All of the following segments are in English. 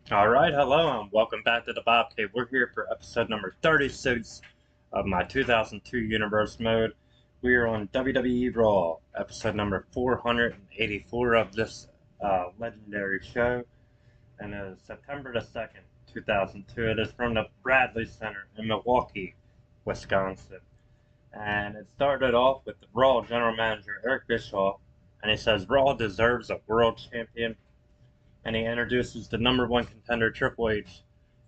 Alright, hello and welcome back to the Bob Cave. We're here for episode number 36 of my 2002 Universe mode. We are on WWE Raw, episode number 484 of this legendary show. And it is September the 2nd, 2002. It is from the Bradley Center in Milwaukee, Wisconsin. And it started off with the Raw General Manager Eric Bischoff, and he says Raw deserves a world champion, and he introduces the number one contender Triple H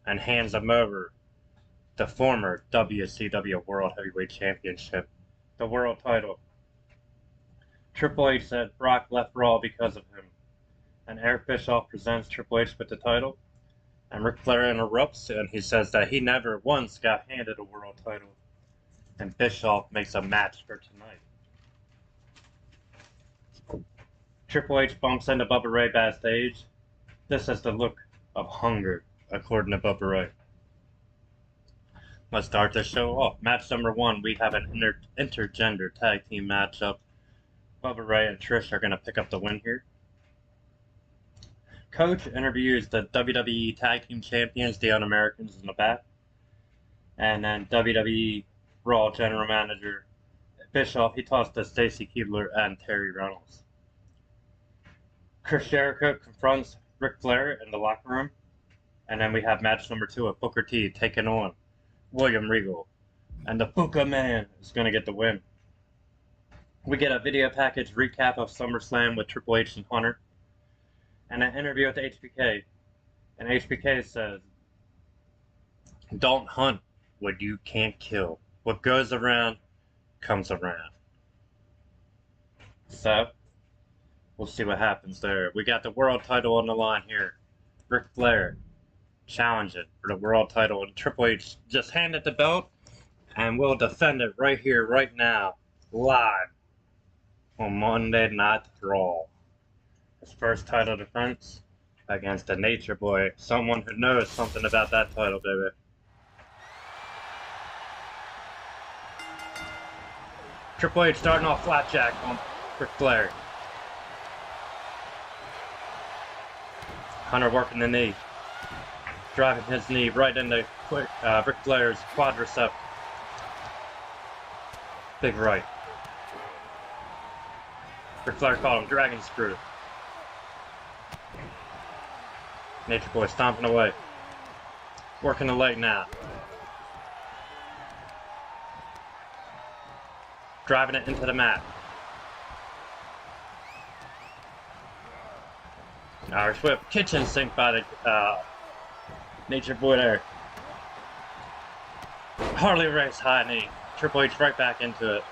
and hands him over the former WCW World Heavyweight Championship, the world title. Triple H said Brock left Raw because of him, and Eric Bischoff presents Triple H with the title, and Ric Flair interrupts and he says that he never once got handed a world title, and Bischoff makes a match for tonight. Triple H bumps into Bubba Ray backstage. This is the look of hunger, according to Bubba Ray. Let's start the show off. Match number one, we have an intergender tag team matchup. Bubba Ray and Trish are going to pick up the win here. Coach interviews the WWE Tag Team Champions, the Un-Americans, in the back. And then WWE Raw General Manager Bischoff, he talks to Stacy Keibler and Terry Reynolds. Chris Jericho confronts Ric Flair in the locker room. And then we have match number two of Booker T taking on William Regal. And the Booker Man is going to get the win. We get a video package recap of SummerSlam with Triple H and Hunter. And an interview with HBK. And HBK says, "Don't hunt what you can't kill. What goes around comes around." So, we'll see what happens there. We got the world title on the line here. Ric Flair challenging for the world title, and Triple H just handed the belt, and we'll defend it right here, right now, live on Monday Night Raw. His first title defense against the Nature Boy, someone who knows something about that title, baby. Triple H starting off flapjack on Ric Flair. Hunter working the knee. Driving his knee right into Ric Flair's quadricep. Big right. Ric Flair called him Dragon Screw. Nature Boy stomping away. Working the leg now. Driving it into the mat. Irish whip, kitchen sink by the Nature Boy there. Harley Race high knee. Triple H right back into it.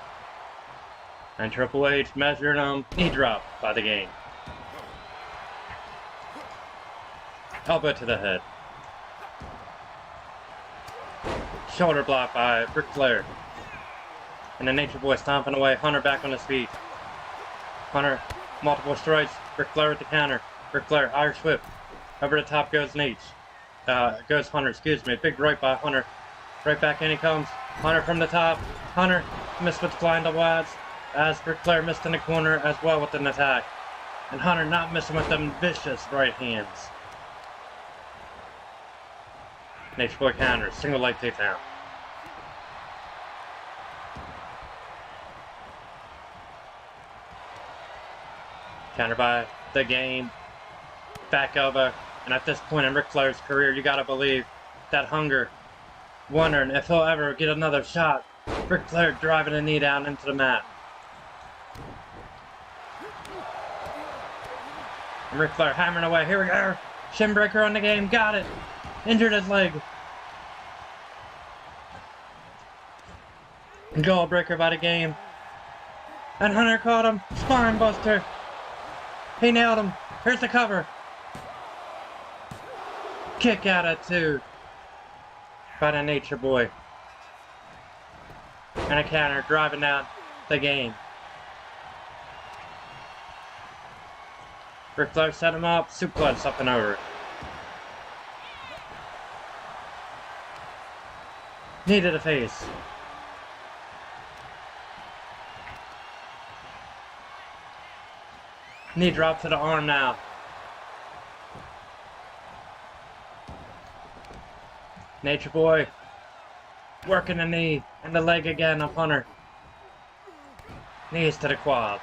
And Triple H measuring him. Knee drop by the Game. Elbow to the head. Shoulder block by Ric Flair. And the Nature Boy stomping away. Hunter back on his feet. Hunter, multiple strikes. Ric Flair with the counter. Ric Flair, Irish whip. Over the top goes goes Hunter, excuse me. Big right by Hunter. Right back in he comes. Hunter from the top. Hunter missed with flying double adds. As Ric Flair missed in the corner as well with an attack. And Hunter not missing with them vicious right hands. Nature Boy counter. Single leg takedown. Counter by the Game. Back elbow. And at this point in Ric Flair's career, you gotta believe that hunger. Wondering if he'll ever get another shot. Ric Flair driving a knee down into the mat. And Ric Flair hammering away. Here we go. Shin breaker on the Game. Got it. Injured his leg. Goal breaker by the Game. And Hunter caught him. Spine buster. He nailed him. Here's the cover. Kick out at two by the Nature Boy. And a counter driving down the Game. Ric Flair set him up. Suplex up and over. Knee to the face. Knee drop to the arm now. Nature Boy working the knee and the leg again of Hunter. Knees to the quad.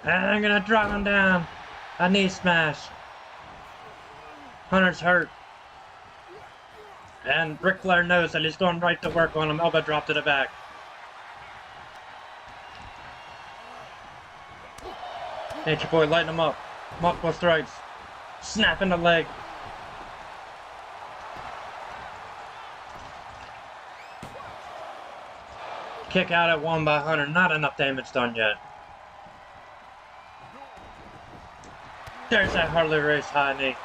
And I'm gonna drive him down. A knee smash. Hunter's hurt. And Ric Flair knows that he's going right to work on him. Elbow drop to the back. Nature Boy lighting him up. Multiple strikes. Snapping the leg. Kick out at 1 by Hunter. Not enough damage done yet. There's that Harley Race high knee.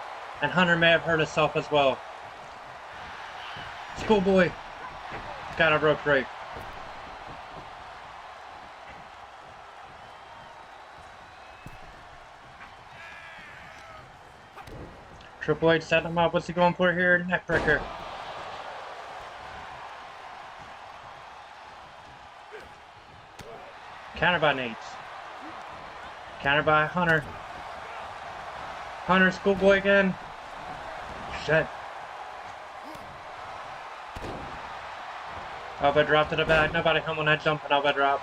And Hunter may have hurt himself as well. Schoolboy got a rope break. Triple H set him up. What's he going for here? Neckbreaker. Counter by Nate. Counter by Hunter. Hunter, Schoolboy again. Shit. Elbow drop to the back. Nobody home on that jumping elbow drop.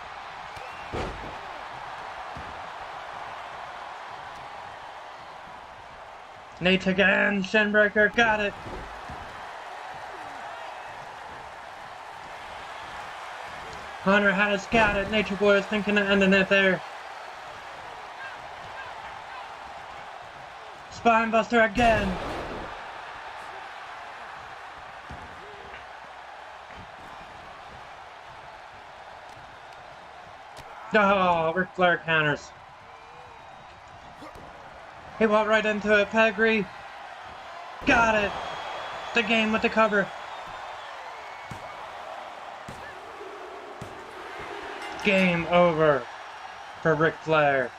Nate again. Shinbreaker. Got it. Hunter has got it. Nature Boy is thinking of ending it there. Spinebuster again. Oh, Ric Flair counters. He walked right into it. Pedigree. Got it. The game with the cover. Game over for Ric Flair.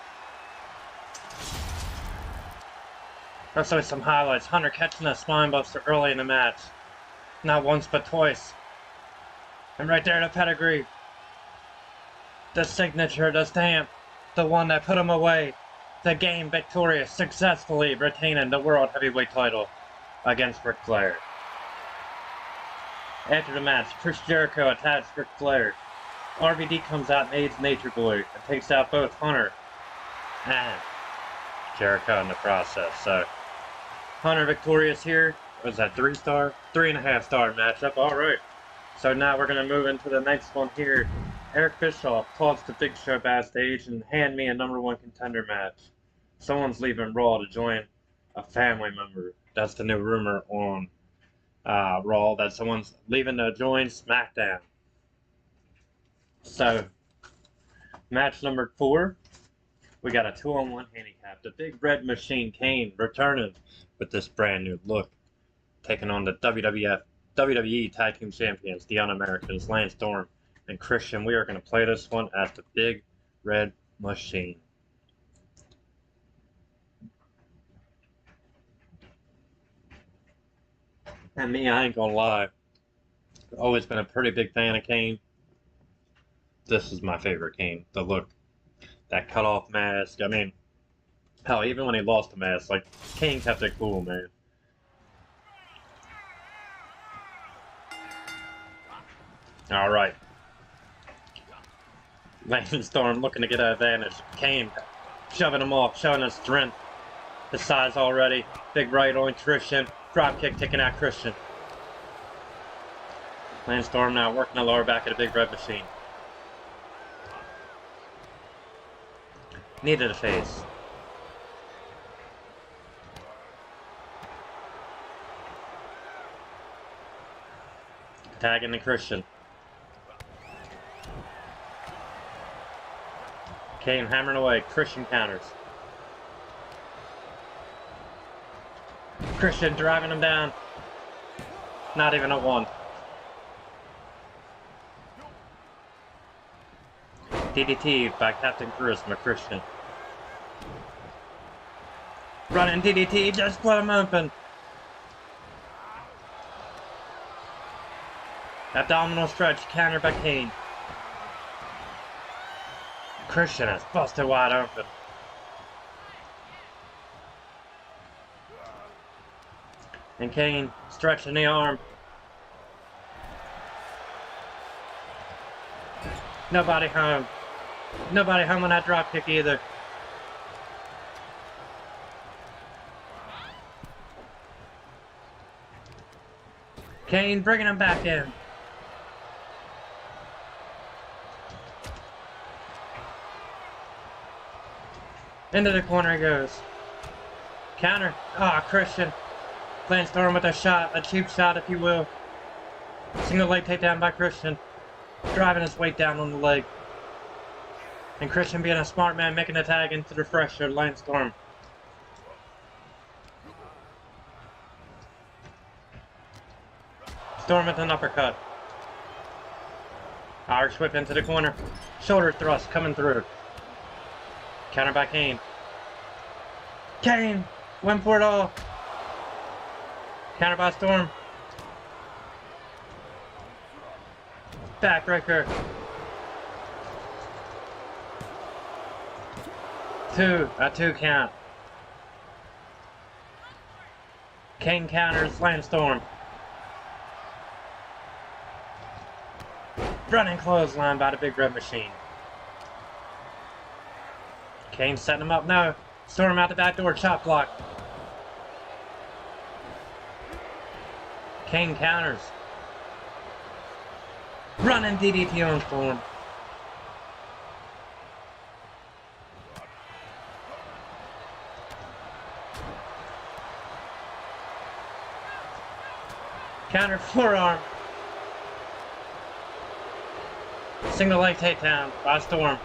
Let's look at some highlights. Hunter catching a spinebuster early in the match. Not once, but twice. And right there, the pedigree. The signature, the stamp. The one that put him away. The game victorious, successfully retaining the World Heavyweight title against Ric Flair. After the match, Chris Jericho attacks Ric Flair. RVD comes out and aids Nature Boy and takes out both Hunter and Jericho in the process. So, Hunter victorious here. Was that 3-star? 3.5-star matchup. Alright. So now we're going to move into the next one here. Eric Bischoff calls the Big Show backstage and hand me a #1 contender match. Someone's leaving Raw to join a family member. That's the new rumor on Raw, that someone's leaving to join SmackDown. So, match number 4. We got a 2-on-1 handicap. The Big Red Machine Kane returning with this brand new look. Taking on the WWE Tag Team Champions, the Un-Americans, Lance Storm and Christian. We are going to play this one as the Big Red Machine. And me, I ain't gonna lie. I've always been a pretty big fan of Kane. This is my favorite Kane. The look. That cut-off mask. I mean, hell, even when he lost the mask, like, Kane kept it cool, man. Alright. Lance Storm looking to get an advantage. Kane shoving him off, showing his strength. His size already. Big right on Christian. Drop kick taking out Christian. Lance Storm now working the lower back of the Big Red Machine. Knee to the face. Tagging the Christian. Kane hammering away. Christian counters. Christian driving him down. Not even a 1. DDT by Captain Charisma Christian. Running DDT, just split him open. Abdominal stretch, counter by Kane. Christian is busted wide open. And Kane stretching the arm. Nobody home. Nobody home on that drop kick either. Kane bringing him back in. Into the corner he goes. Counter. Ah, oh, Christian. Lance Storm with a shot, a cheap shot if you will. Single leg takedown by Christian. Driving his weight down on the leg. And Christian being a smart man making a tag into the fresher, Lance Storm. Storm with an uppercut. Irish whip into the corner. Shoulder thrust coming through. Counter by Kane. Kane went for it all. Counter by Storm. Backbreaker. 2, a 2 count. Kane counters Lance Storm. Running clothesline by the Big Red Machine. Kane setting him up now. Storm out the back door, chop block. Kane counters. Running DDT on Storm. Counter forearm. Single leg takedown by Storm.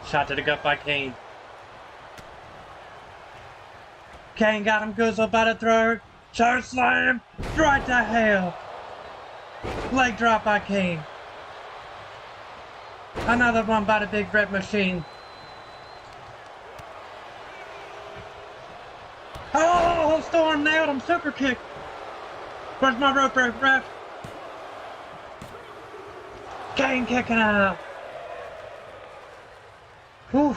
Shot to the gut by Kane. Kane got him, goes up by the throat. Choke slam, right to hell. Leg drop by Kane. Another one by the Big Red Machine. Oh, Storm nailed him, super kick. Where's my rope break, ref? Kane kicking out. Whew.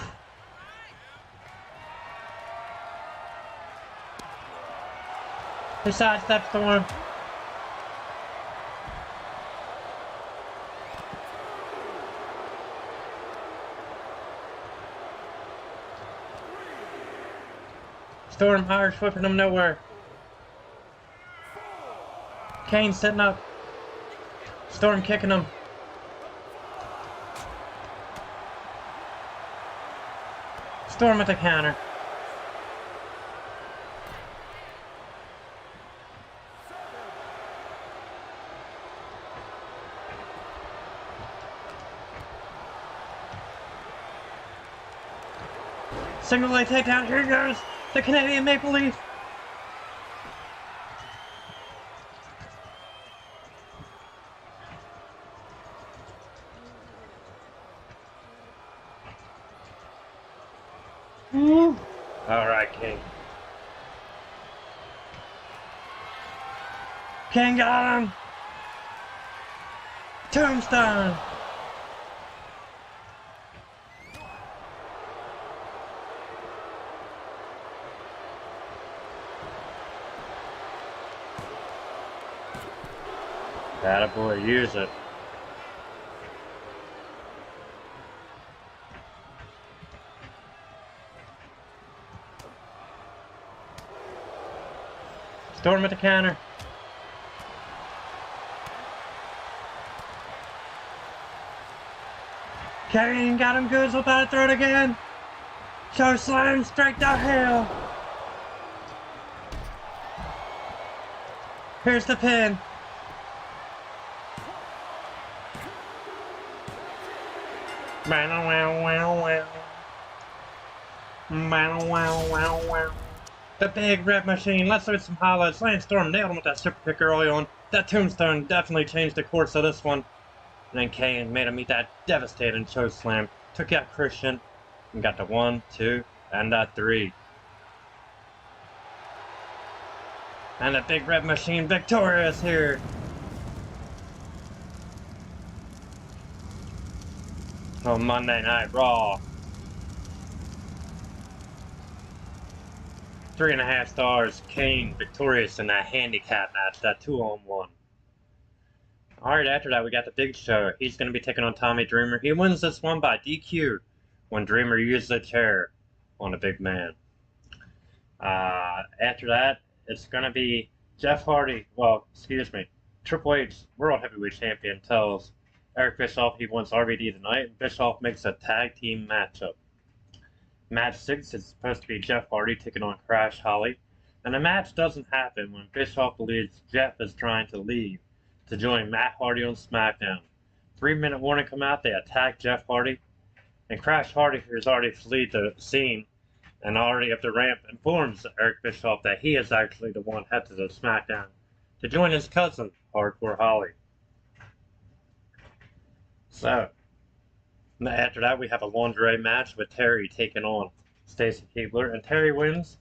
He sidesteps Storm. Storm Irish whipping him nowhere. Kane setting up. Storm kicking him. Storm at the counter. Single leg takedown. Here goes the Canadian Maple Leaf. Alright, King. King got him! Tombstone! Attaboy, use it. Storm at the counter. Kane got him good, so about to throw it again. Choke slam straight to hell. Here's the pin. The Big Red Machine. Let's look at some highlights. Lance Storm nailed him with that super kick early on. That tombstone definitely changed the course of this one. And then Kane made him meet that devastating choke slam. Took out Christian and got the 1, 2, and a 3. And the Big Red Machine victorious here. On Monday Night Raw. 3.5 stars. Kane victorious in that handicap match, that 2-on-1. Alright, after that, we got the Big Show. He's going to be taking on Tommy Dreamer. He wins this one by DQ when Dreamer used the chair on a big man. After that, it's going to be Jeff Hardy. Well, excuse me. Triple H, World Heavyweight Champion, tells Eric Bischoff he wants RVD tonight. And Bischoff makes a tag team matchup. Match 6 is supposed to be Jeff Hardy taking on Crash Holly. And the match doesn't happen when Bischoff believes Jeff is trying to leave to join Matt Hardy on SmackDown. 3-minute warning come out, they attack Jeff Hardy. And Crash Hardy, who's already fled the scene and already up the ramp, informs Eric Bischoff that he is actually the one headed to SmackDown to join his cousin, Hardcore Holly. So, after that, we have a lingerie match with Terry taking on Stacy Keibler, and Terry wins,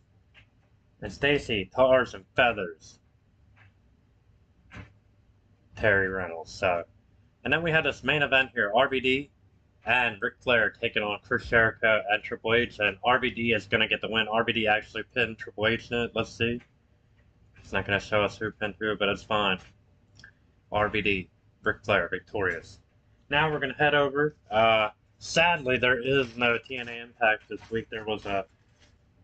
and Stacy tars and feathers Terry Reynolds. So, and then we had this main event here, RVD and Ric Flair taking on Chris Jericho and Triple H, and RVD is going to get the win. RVD actually pinned Triple H in it. Let's see. It's not going to show us who pinned who, but it's fine. RVD, Ric Flair, victorious. Now we're going to head over. Sadly, there is no TNA Impact this week. There was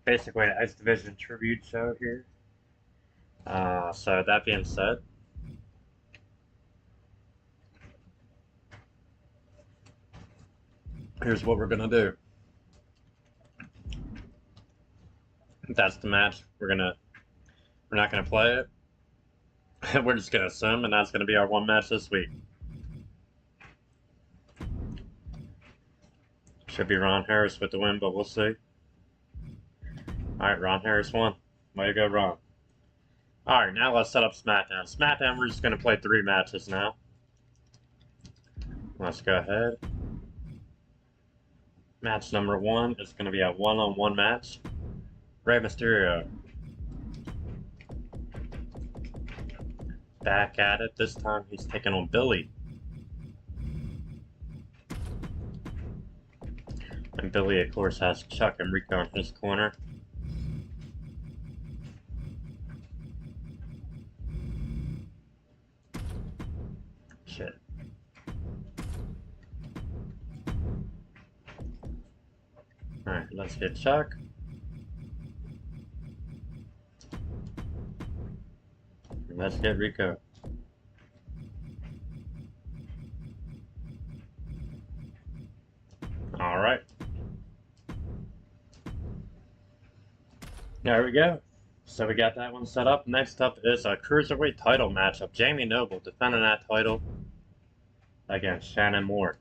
basically an X Division tribute show here. So that being said, here's what we're gonna do. That's the match. We're not gonna play it. We're just gonna assume, and that's gonna be our one match this week. Should be Ron Harris with the win, but we'll see. Alright, Ron Harris won. Way to go, Ron. Alright, now let's set up SmackDown. SmackDown, we're just gonna play 3 matches now. Let's go ahead. Match number 1 is going to be a one-on-one match. Rey Mysterio. Back at it. This time he's taking on Billy. And Billy, of course, has Chuck and Rico in his corner. Shit. Alright, let's get Chuck. And let's get Rico. Alright. There we go. So we got that one set up. Next up is a Cruiserweight title matchup. Jamie Noble defending that title against Shannon Moore.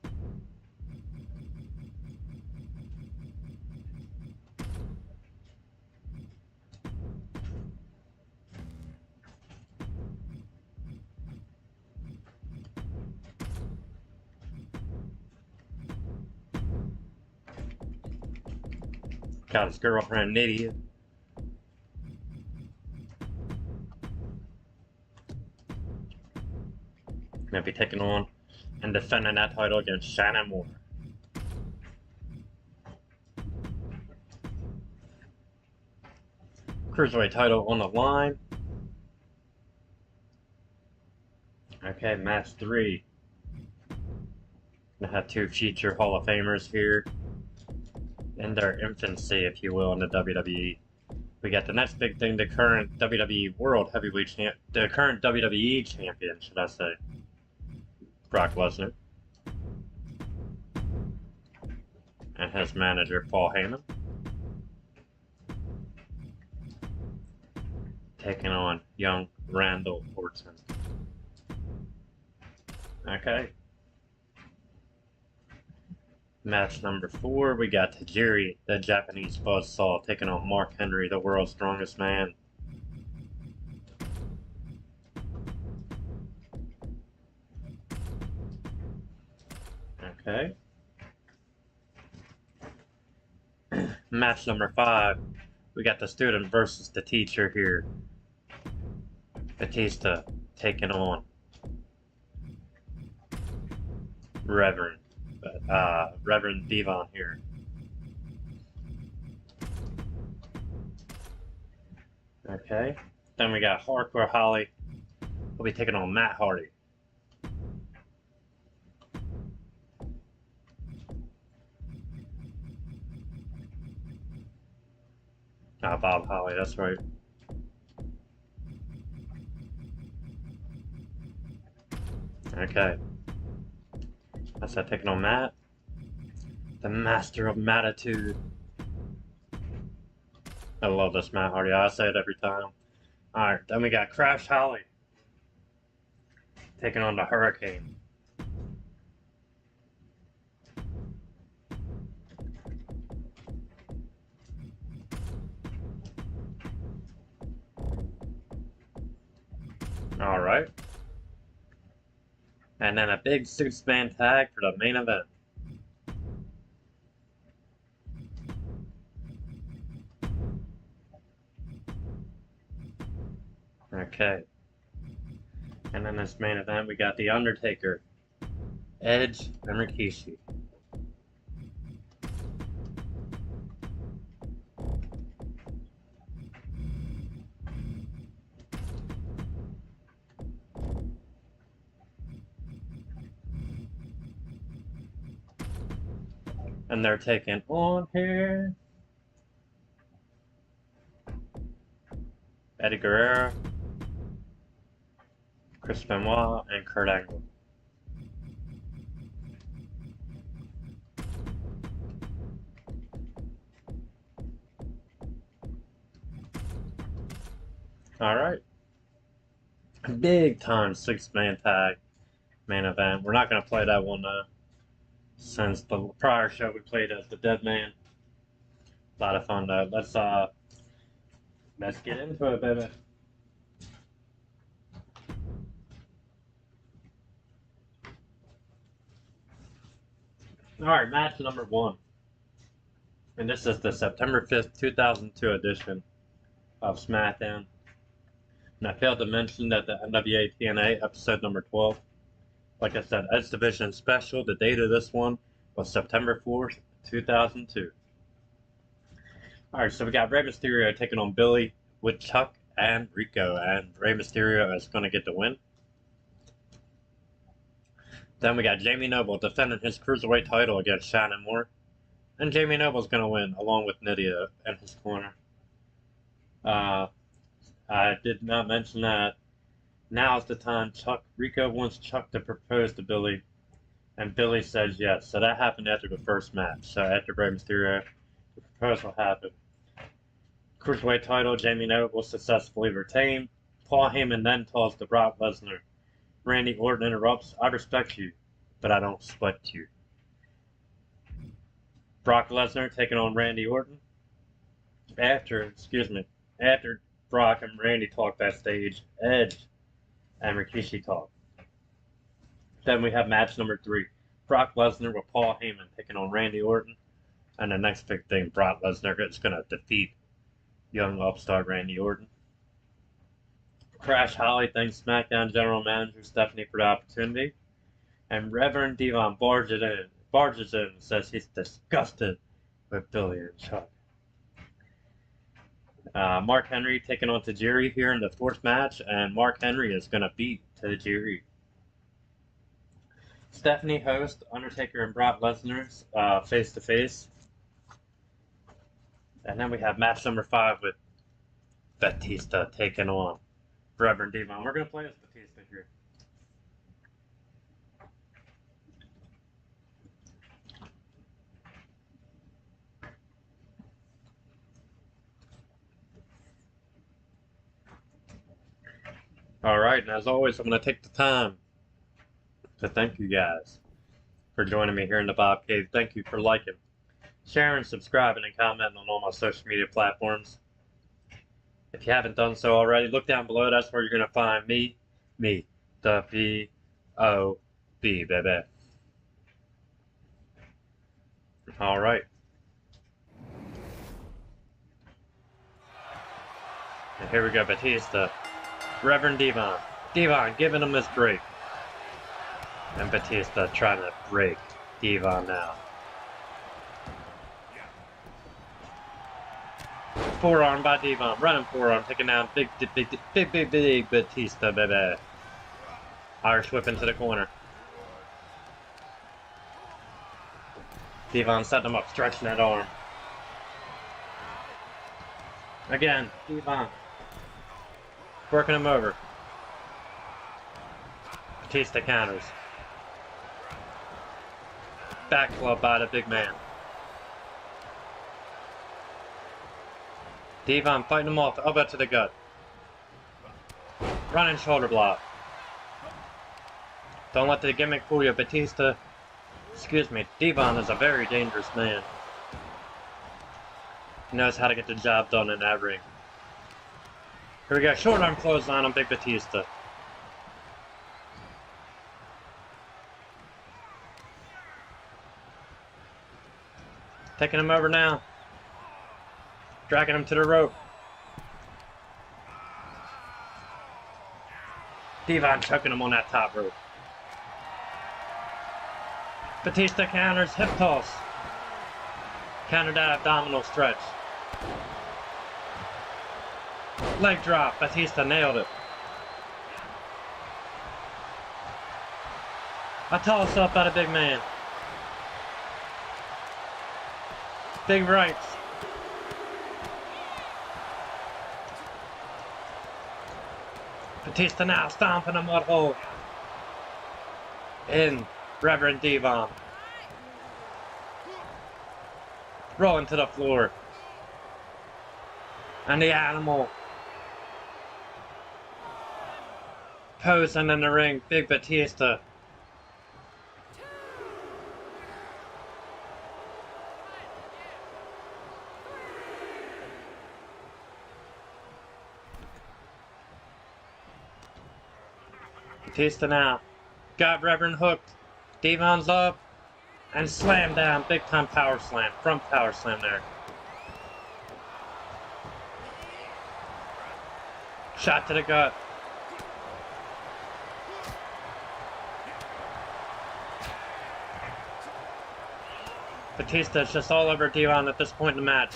Got his girlfriend Nydia. Gonna be taking on and defending that title against Shannon Moore. Cruiserweight title on the line. Okay, match 3. Gonna have 2 future Hall of Famers here in their infancy, if you will, in the WWE. We got the next big thing, the current WWE World Heavyweight Champ, the current WWE Champion, should I say, Brock Lesnar, and his manager, Paul Heyman, taking on young Randall Orton. Okay. Match number 4, we got Tajiri, the Japanese Buzzsaw, taking on Mark Henry, the world's strongest man. Okay. Match number 5, we got the student versus the teacher here. Batista taking on Reverend Devon here. Okay. Then we got Hardcore Holly. We'll be taking on Matt Hardy. Ah, Bob Holly, that's right. Okay. That's that taking on Matt. The Master of Mattitude. I love this Matt Hardy. I say it every time. Alright, then we got Crash Holly. Taking on the Hurricane. Alright. And then a big 6-man tag for the main event. Okay. And then this main event, we got The Undertaker, Edge, and Rikishi. And they're taking on here Eddie Guerrero, Chris Benoit, and Kurt Angle. Alright. Big time 6-man tag main event. We're not going to play that one though, since the prior show we played as the Dead Man. A lot of fun though. Let's get into it, baby. Alright, match number 1. And this is the September 5th, 2002 edition of SmackDown. And I failed to mention that the NWA TNA episode number 12, like I said, Edge Division Special, the date of this one was September 4th, 2002. Alright, so we got Rey Mysterio taking on Billy with Chuck and Rico, and Rey Mysterio is going to get the win. Then we got Jamie Noble defending his Cruiserweight title against Shannon Moore. And Jamie Noble's going to win, along with Nydia in his corner. I did not mention that now is the time Rico wants Chuck to propose to Billy, and Billy says yes. So that happened after the first match. So after Rey Mysterio, the proposal happened. Cruiserweight title, Jamie Noble successfully retained. Paul Heyman then tells to Brock Lesnar. Randy Orton interrupts, I respect you, but I don't sweat you. Brock Lesnar taking on Randy Orton. After Brock and Randy talk backstage, Edge and Rikishi talk. Then we have match number 3. Brock Lesnar with Paul Heyman taking on Randy Orton. And the next big thing, Brock Lesnar is going to defeat young upstart Randy Orton. Crash Holly thanks SmackDown General Manager Stephanie for the opportunity. And Reverend Devon barges in and says he's disgusted with Billy and Chuck. Mark Henry taking on Tajiri here in the 4th match, and Mark Henry is going to beat Tajiri. Stephanie hosts Undertaker and Brock Lesnar's face-to-face. And then we have match number 5 with Batista taking on Reverend Devon. We're going to play as Batista here. Alright, and as always, I'm going to take the time to thank you guys for joining me here in the Bob Cave. Thank you for liking, sharing, subscribing, and commenting on all my social media platforms. If you haven't done so already, look down below. That's where you're going to find me, the B-O-B, baby. Alright. And here we go, Batista. Reverend Devon. Devon giving him his break. And Batista trying to break Devon now. forearm by Devon. Running forearm, taking down big Batista, baby. Irish whip into the corner. Devon setting him up, stretching that arm. Again, Devon. Working him over. Batista counters. Back club by the big man. Devon fighting him off, elbow to the gut. Running shoulder block. Don't let the gimmick fool you, Batista. Excuse me, Devon is a very dangerous man. He knows how to get the job done in that ring. Here we go, short arm clothesline on Big Batista. Taking him over now. Dragging him to the rope. Devon choking him on that top rope. Batista counters, hip toss. Counter that abdominal stretch. Leg drop, Batista nailed it. A toss up by the big man. Big rights. Batista now stomping a mud hole. In Reverend Devon. Rolling to the floor. And the animal. Posing in the ring, Big Batista. Batista now. Got Reverend hooked. Devon's up. And slam down. Big time power slam. Front power slam there. Shot to the gut. Batista's just all over Devon at this point in the match.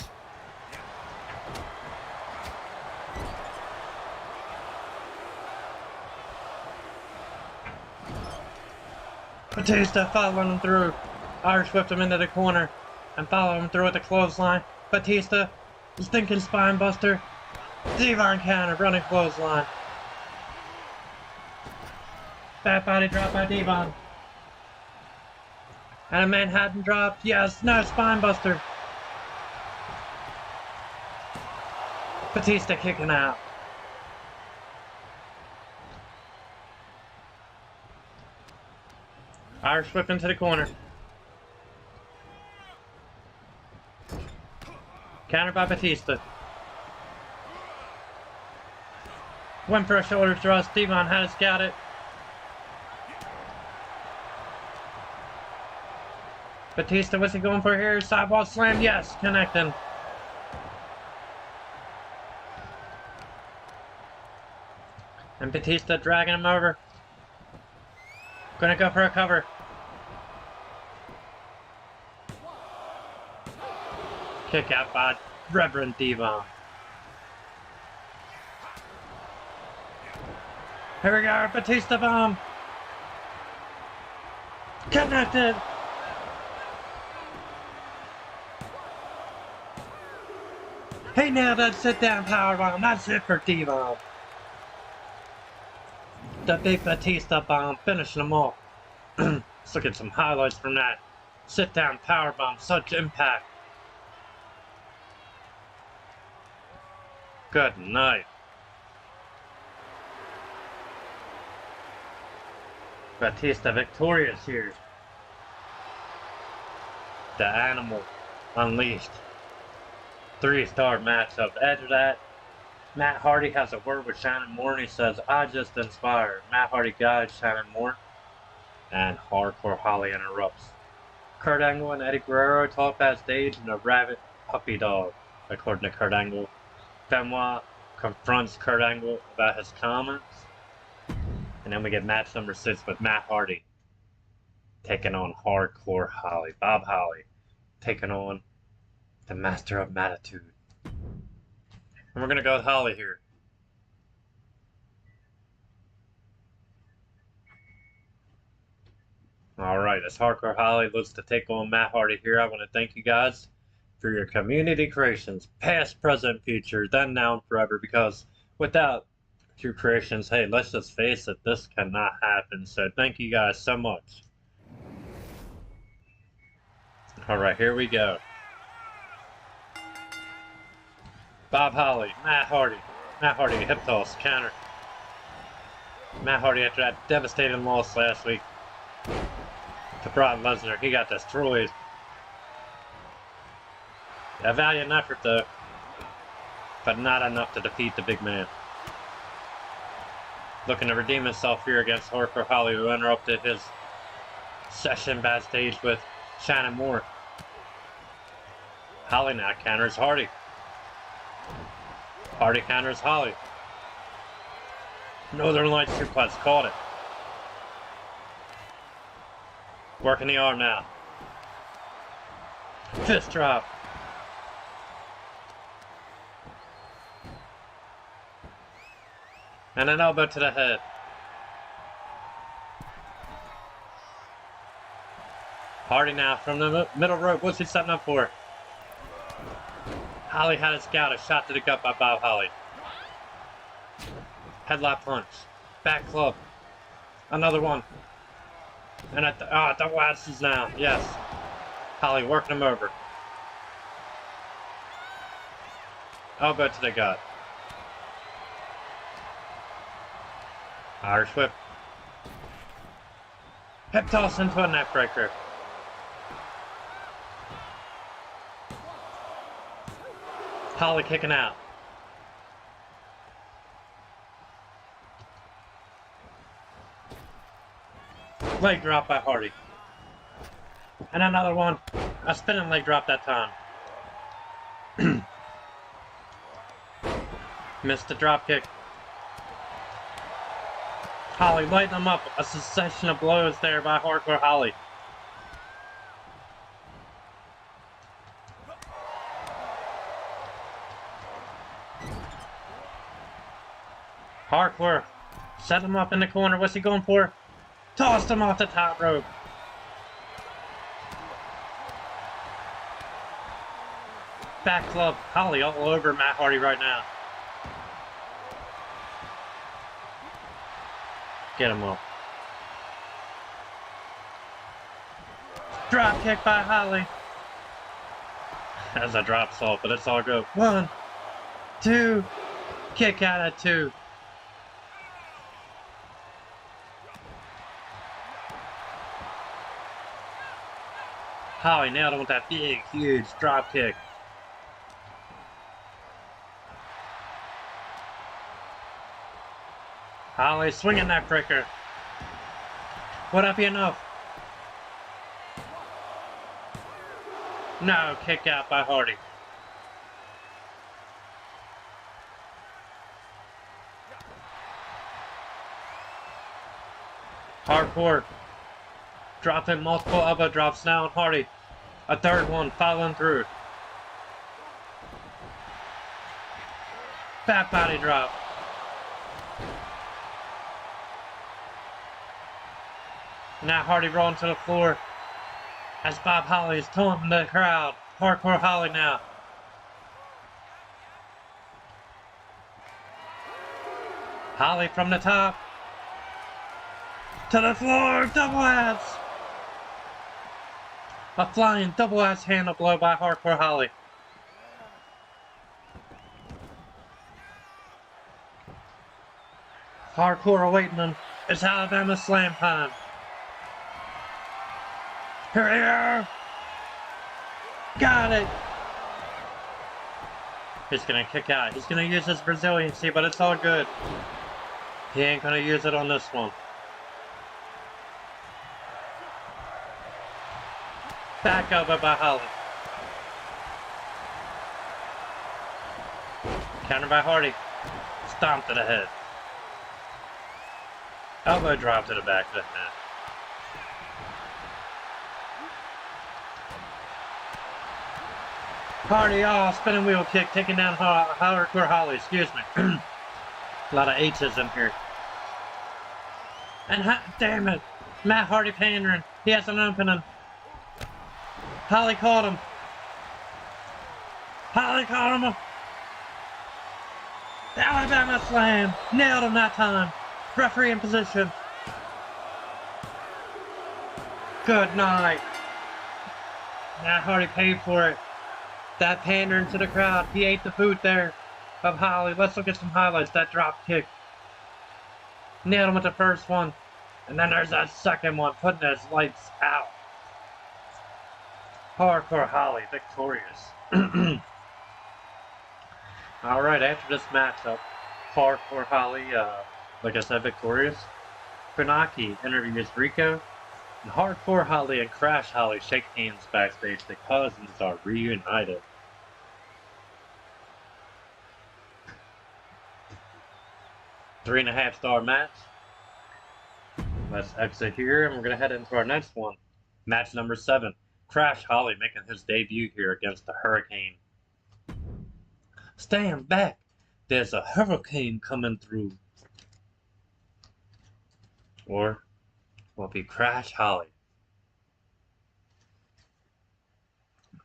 Batista following him through. Irish whipped him into the corner and followed him through with the clothesline. Batista, stinking spine buster. Devon counter, running clothesline. Back body drop by Devon. And a Manhattan drop. Yes, no spine buster. Batista kicking out. Irish whip into the corner. Counter by Batista. Went for a shoulder thrust. Devon has got it. Batista, what's he going for here? Sidewall slam, yes, connecting. And Batista dragging him over. Gonna go for a cover. Kick out by Reverend Devon. Here we go, Batista bomb. Connected. He nailed that sit-down powerbomb. That's it for Devon. The big Batista bomb finishing them off. Let's look at some highlights from that sit-down powerbomb. Such impact. Good night. Batista victorious here. The animal unleashed. 3-star matchup. After that, Matt Hardy has a word with Shannon Moore and he says, I just inspired. Matt Hardy guides Shannon Moore. And Hardcore Holly interrupts. Kurt Angle and Eddie Guerrero talk backstage and a rabid puppy dog, according to Kurt Angle. Benoit confronts Kurt Angle about his comments. And then we get match number 6 with Matt Hardy taking on Hardcore Holly. Bob Holly taking on the Master of Mattitude. And we're going to go with Holly here. Alright, as Hardcore Holly looks to take on Matt Hardy here, I want to thank you guys for your community creations, past, present, future, then, now, and forever, because without your creations, hey, let's just face it, this cannot happen. So thank you guys so much. Alright, here we go. Bob Holly, Matt Hardy. Matt Hardy, hip toss, counter. Matt Hardy after that devastating loss last week to Brock Lesnar, he got destroyed. A valiant effort though, but not enough to defeat the big man. Looking to redeem himself here against Hardcore Holly, who interrupted his session backstage with Shannon Moore. Holly now counters Hardy. Hardy counters Holly. Northern Lights suplex, caught it. Working the arm now. Fist drop. And an elbow to the head. Hardy now from the middle rope. What's he setting up for? Holly had it scouted. Shot to the gut by Bob Holly. Headlock punch. Back club. Another one. And at the double axes now. Yes. Holly working him over. Elbow to the gut. Irish whip. Hip toss into a neck breaker. Holly kicking out. Leg drop by Hardy. And another one. A spinning leg drop that time. Missed the drop kick. Holly lighting them up. A succession of blows there by Hardcore Holly. Hardcore set him up in the corner. What's he going for? Tossed him off the top rope. Back club. Holly all over Matt Hardy right now. Get him up. Drop kick by Holly. As a drop salt, but it's all good. 1, 2. Kick out at 2. Holly nailed him with that big, huge drop kick. Holly swinging that breaker. Would that be enough? No, kick out by Hardy. Hardcore. Dropping multiple elbow drops now on Hardy. A third one following through. Back body drop. Now Hardy rolling to the floor as Bob Holly is taunting the crowd. Hardcore Holly now. Holly from the top. To the floor, double axe. A flying double axe handle blow by Hardcore Holly. Hardcore awaiting him. It's Alabama Slam time. Here. Got it. He's gonna kick out. He's gonna use his Braziliancy, but it's all good. He ain't gonna use it on this one. Back elbow by Holly. Counter by Hardy. Stomp to the head. Elbow drop to the back of the head. Hardy, oh, spinning wheel kick, taking down Hardcore Holly, excuse me. A lot of H's in here. And damn it, Matt Hardy pandering. He has an opening. Holly caught him. Holly caught him. The Alabama slam. Nailed him that time. Referee in position. Good night. Matt Hardy paid for it. That pandering to the crowd. He ate the food there of Holly. Let's look at some highlights. That drop kick. Nailed him with the first one. And then there's that second one, putting his lights out. Hardcore Holly victorious. Alright, after this matchup, Hardcore Holly, like I said, victorious. Funaki interviews Rico. And Hardcore Holly and Crash Holly shake hands backstage. The cousins are reunited. Three-and-a-half-star match. Let's exit here, and we're going to head into our next one. Match number 7. Crash Holly making his debut here against the Hurricane. Stand back. There's a hurricane coming through. Or will it be Crash Holly?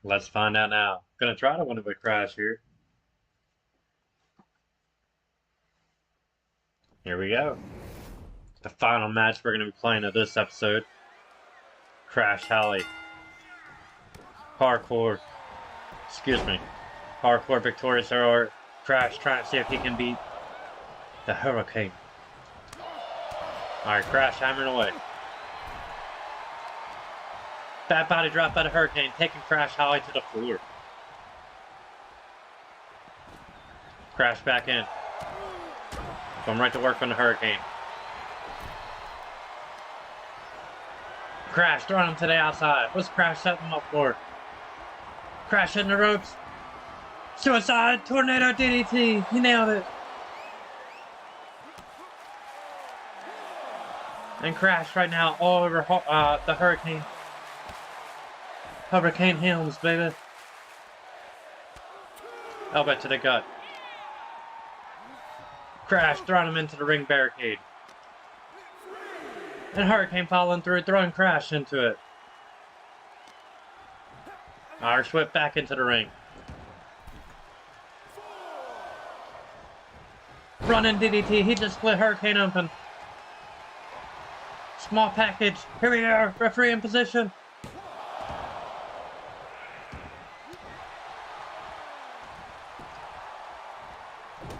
Let's find out now. Gonna try to win it with Crash here. Here we go. The final match we're gonna be playing of this episode. Crash Holly. Hardcore victorious, or Crash trying to see if he can beat the Hurricane. Alright, Crash hammering away. Bad body drop by the Hurricane, taking Crash Holly to the floor. Crash back in. Going right to work on the Hurricane. Crash throwing him to the outside. What's Crash setting him up for? Crash hitting the ropes. Suicide Tornado DDT. He nailed it. And Crash right now all over the Hurricane. Hurricane Helms, baby. Elbow to the gut. Crash throwing him into the ring barricade. And Hurricane following through, throwing Crash into it. Irish whip back into the ring. Running DDT, he just split Hurricane open. Small package, here we are, referee in position.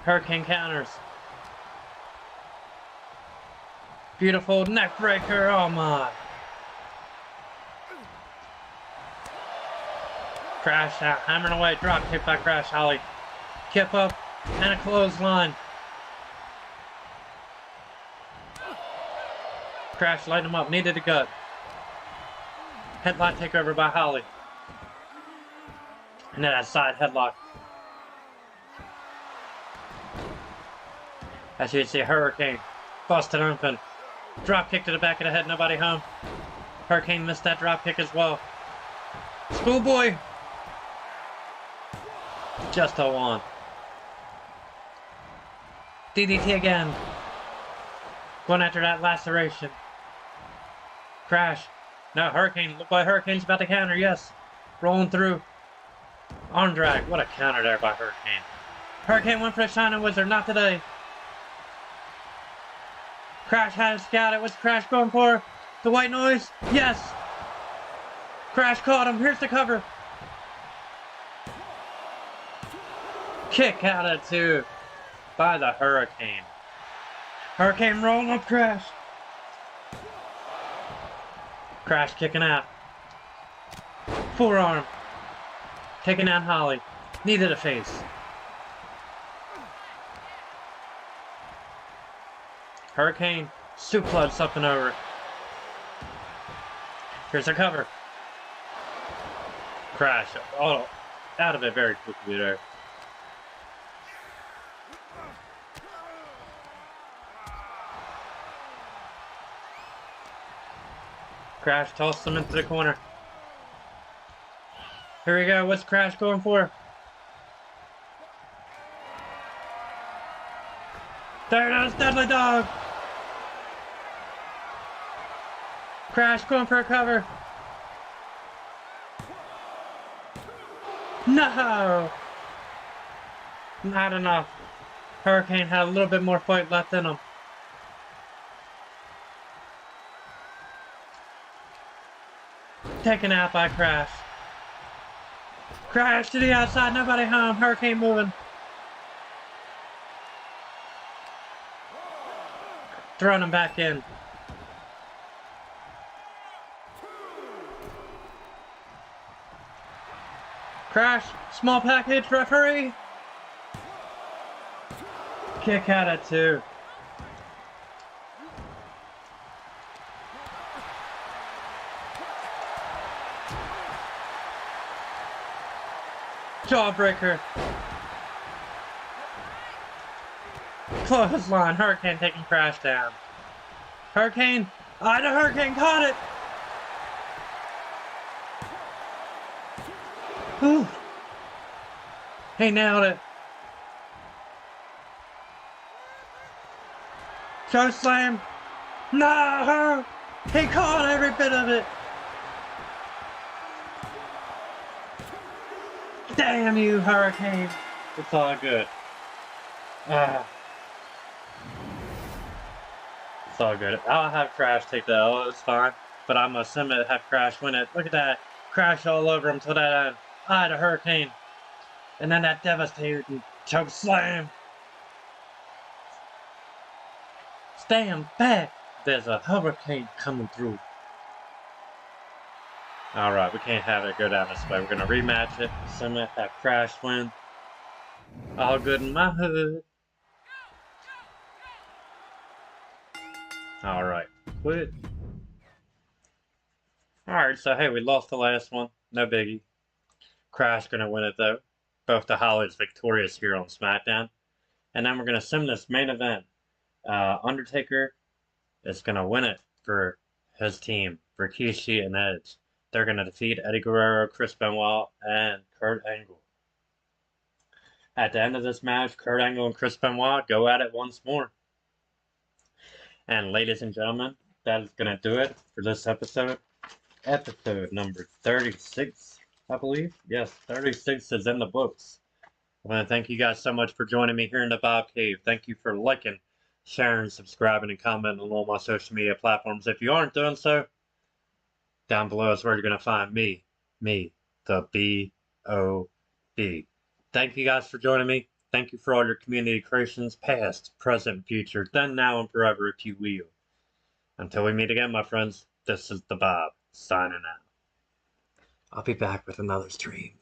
Hurricane counters. Beautiful neck breaker, oh my. Crash out, hammering away, drop kick by Crash Holly. Kip up, and a clothesline. Crash lighting him up, knee to the gut. Headlock takeover by Holly. And then that side headlock. As you can see, Hurricane busted open. Drop kick to the back of the head, nobody home. Hurricane missed that drop kick as well. Schoolboy. Just a one. DDT again. Going after that laceration. Crash. No, Hurricane. Look like Hurricane's about to counter, yes. Rolling through. Arm drag. What a counter there by Hurricane. Hurricane went for the Shining Wizard. Not today. Crash had it scouted. What's Crash going for? The white noise? Yes! Crash caught him. Here's the cover. Kick out of two by the Hurricane. Hurricane rolling up Crash. Crash kicking out. Forearm. Taking down Holly. Knee to the face. Hurricane suplex up and over. Here's a cover. Crash. Oh, out of it very quickly there. Crash tossed him into the corner. Here we go. What's Crash going for? There it is, Deadly Dog. Crash going for a cover. No! Not enough. Hurricane had a little bit more fight left in him. Taken out by Crash. Crash to the outside, nobody home. Hurricane moving. Throwing him back in. Crash, small package, referee. Kick out at 2. Jawbreaker. Clothesline. Hurricane taking Crash down. Hurricane. The Hurricane caught it. Whew. He nailed it. Choke slam. No! He caught every bit of it. Damn you, Hurricane. It's all good. It's all good. I'll have Crash take the L, it's fine. But I'm gonna submit have Crash win it. Look at that. Crash all over him till that end. The Hurricane. And then that devastating choke slam. Stand back. There's a Hurricane coming through. Alright, we can't have it go down this way. We're gonna rematch it. Submit, have Crash win. All good in my hood. Alright, quit. Alright, so hey, we lost the last one. No biggie. Crash gonna win it though. Both the Hollies victorious here on SmackDown. And then we're gonna sim this main event. Undertaker is gonna win it for his team, for Rikishi and Edge. They're gonna defeat Eddie Guerrero, Chris Benoit, and Kurt Angle. At the end of this match, Kurt Angle and Chris Benoit go at it once more. And ladies and gentlemen, that is gonna do it for this episode. Episode number 36, I believe. Yes, 36 is in the books. I want to thank you guys so much for joining me here in the Bob Cave. Thank you for liking, sharing, subscribing, and commenting on all my social media platforms. If you aren't doing so, down below is where you're going to find me, the B.O.B. Thank you guys for joining me. Thank you for all your community creations, past, present, future, then, now, and forever, if you will. Until we meet again, my friends, this is the Bob, signing out. I'll be back with another stream.